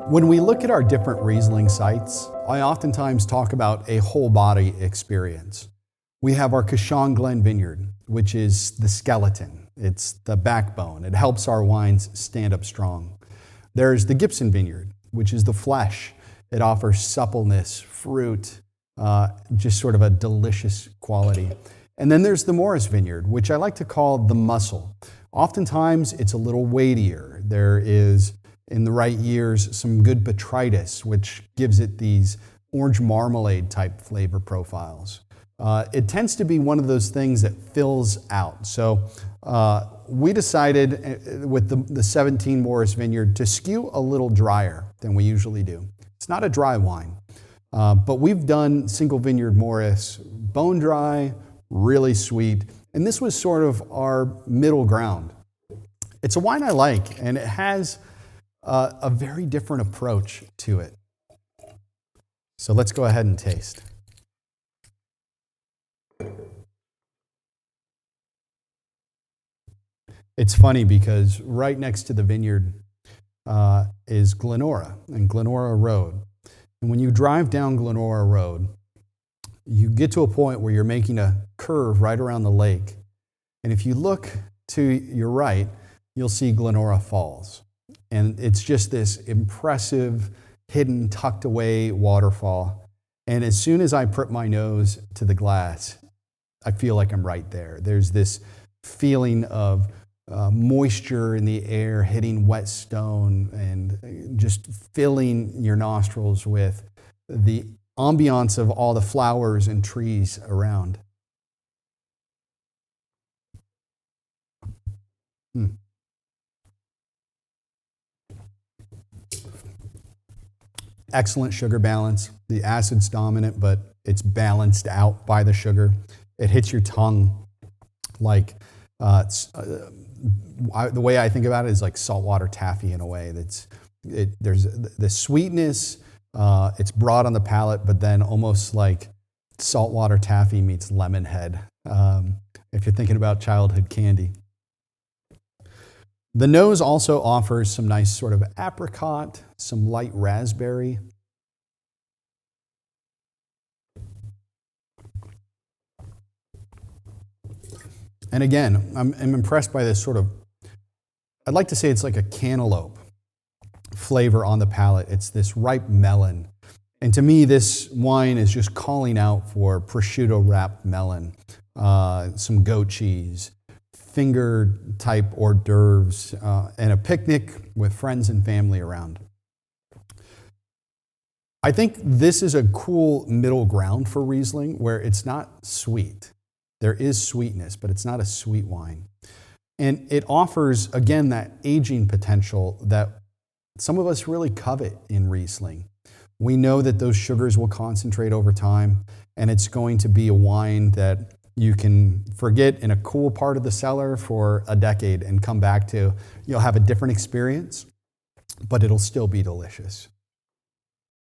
When we look at our different Riesling sites, I oftentimes talk about a whole body experience. We have our Cashon Glen Vineyard, which is the skeleton. It's the backbone. It helps our wines stand up strong. There's the Gibson Vineyard, which is the flesh. It offers suppleness, fruit, just sort of a delicious quality. And then there's the Morris Vineyard, which I like to call the muscle. Oftentimes, it's a little weightier. There is, in the right years, some good botrytis, which gives it these orange marmalade type flavor profiles. It tends to be one of those things that fills out. So we decided with the 17 Morris Vineyard to skew a little drier than we usually do. It's not a dry wine, but we've done single vineyard Morris, bone dry, really sweet, and this was sort of our middle ground. It's a wine I like, and it has a very different approach to it. So let's go ahead and taste. It's funny because right next to the vineyard is Glenora and Glenora Road. And when you drive down Glenora Road, you get to a point where you're making a curve right around the lake. And if you look to your right, you'll see Glenora Falls. And it's just this impressive, hidden, tucked away waterfall. And as soon as I put my nose to the glass, I feel like I'm right there. There's this feeling of moisture in the air hitting wet stone and just filling your nostrils with the ambiance of all the flowers and trees around. Excellent sugar balance. The acid's dominant, but it's balanced out by the sugar. It hits your tongue like, the way I think about it is like saltwater taffy in a way. There's the sweetness, it's broad on the palate, but then almost like saltwater taffy meets lemon head, if you're thinking about childhood candy. The nose also offers some nice sort of apricot, some light raspberry. And again, I'm impressed by this sort of, I'd like to say it's like a cantaloupe flavor on the palate. It's this ripe melon. And to me, this wine is just calling out for prosciutto wrapped melon, some goat cheese, finger type hors d'oeuvres, and a picnic with friends and family around. I think this is a cool middle ground for Riesling where it's not sweet. There is sweetness, but it's not a sweet wine. And it offers, again, that aging potential that some of us really covet in Riesling. We know that those sugars will concentrate over time, and it's going to be a wine that you can forget in a cool part of the cellar for a decade and come back to. You'll have a different experience, but it'll still be delicious.